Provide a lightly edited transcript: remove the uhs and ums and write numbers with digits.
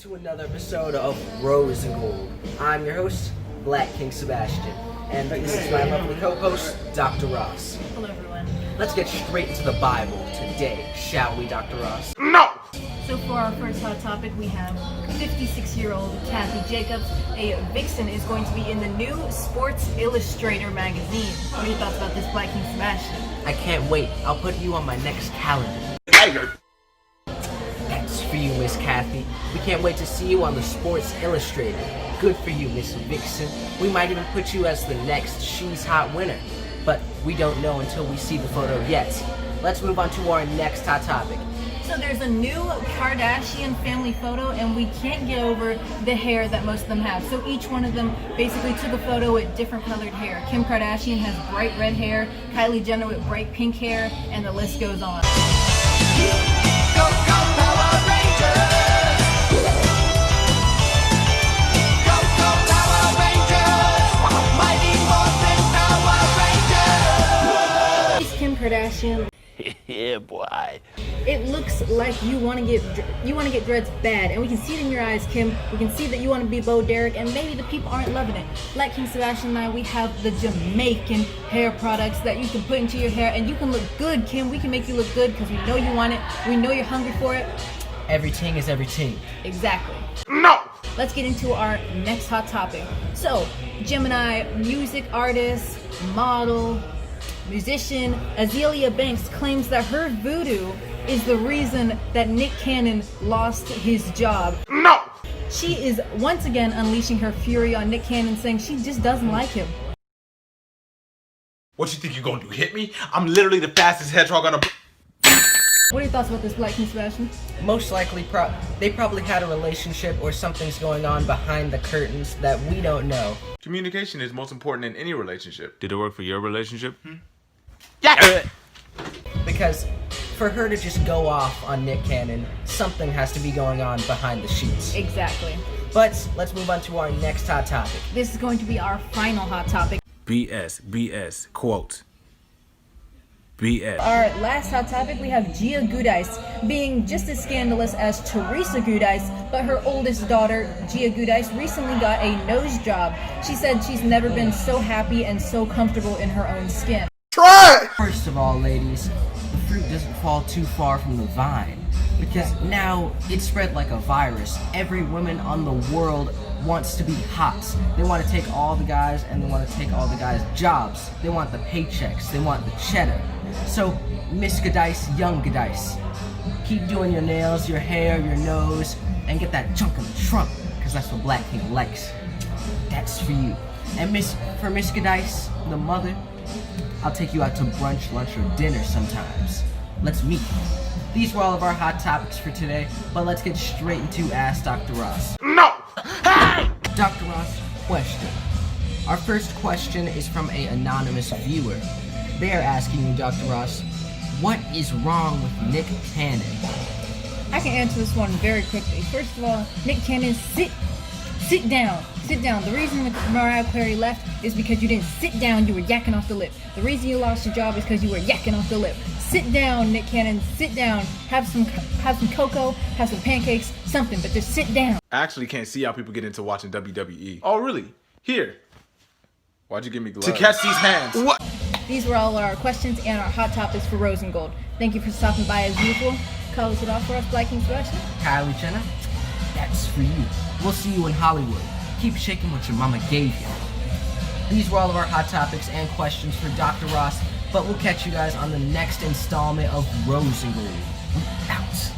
to another episode of Rose and Gold. I'm your host, Black King Sebastian, and this is my lovely co-host, Dr. Ross. Hello, everyone. Let's get straight into the Bible today, shall we, Dr. Ross? No! So for our first hot topic, we have 56-year-old Kathy Jacobs. A vixen is going to be in the new Sports Illustrator magazine. What are your thoughts about this, Black King Sebastian? I can't wait. I'll put you on my next calendar. Tiger! That's for you, Miss Kathy. We can't wait to see you on the Sports Illustrator. Good for you, Miss Vixen. We might even put you as the next She's Hot winner. But we don't know until we see the photo yet. Let's move on to our next hot topic. So there's a new Kardashian family photo, and we can't get over the hair that most of them have. So each one of them basically took a photo with different colored hair. Kim Kardashian has bright red hair, Kylie Jenner with bright pink hair, and the list goes on. Go, go, Power Rangers! Go, go, Power Rangers! Mighty Morphin Power Rangers! It's Kim Kardashian. Yeah, boy. It looks like you want to get dreads bad, and we can see it in your eyes, Kim. We can see that you want to be Bo Derek, and maybe the people aren't loving it. Like King Sebastian and I, we have the Jamaican hair products that you can put into your hair, and you can look good, Kim. We can make you look good because we know you want it. We know you're hungry for it. Everything is everything. Exactly. No! Let's get into our next hot topic. So, Gemini music artist, model, musician Azealia Banks claims that her voodoo is the reason that Nick Cannon lost his job. No! She is once again unleashing her fury on Nick Cannon, saying she just doesn't like him. What you think you're gonna do, hit me? I'm literally the fastest hedgehog on a... What are your thoughts about this, Black King Sebastian? Most likely, they probably had a relationship or something's going on behind the curtains that we don't know. Communication is most important in any relationship. Did it work for your relationship? Yeah! Because for her to just go off on Nick Cannon, something has to be going on behind the sheets. Exactly. But let's move on to our next hot topic. This is going to be our final hot topic. BS, quote. BS. Our last hot topic, we have Gia Giudice being just as scandalous as Teresa Giudice, but her oldest daughter, Gia Giudice, recently got a nose job. She said she's never been so happy and so comfortable in her own skin. Try! First of all, ladies, the fruit doesn't fall too far from the vine, because now it's spread like a virus. Every woman on the world wants to be hot. They want to take all the guys, and they want to take all the guys' jobs. They want the paychecks. They want the cheddar. So, Miss Giudice, young Giudice, keep doing your nails, your hair, your nose, and get that chunk in the trunk, because that's what Black King likes. That's for you. And for Miss Giudice, the mother, I'll take you out to brunch, lunch, or dinner sometimes. Let's meet. These were all of our hot topics for today, but let's get straight into Ask Dr. Ross. No! Hey! Dr. Ross, question. Our first question is from an anonymous viewer. They are asking you, Dr. Ross, what is wrong with Nick Cannon? I can answer this one very quickly. First of all, Nick Cannon, sit down. Sit down. The reason that Mariah Carey left is because you didn't sit down, you were yakking off the lip. The reason you lost your job is because you were yakking off the lip. Sit down, Nick Cannon, sit down. Have some cocoa, have some pancakes, something, but just sit down. I actually can't see how people get into watching WWE. Oh, really? Here. Why'd you give me gloves? To catch these hands. What? These were all our questions and our hot topics for Rose and Gold. Thank you for stopping by as usual. Close it off for us, Black King Sebastian. Kylie Jenner, that's for you. We'll see you in Hollywood. Keep shaking what your mama gave you. These were all of our hot topics and questions for Dr. Ross, but we'll catch you guys on the next installment of Rose and Gold. We out.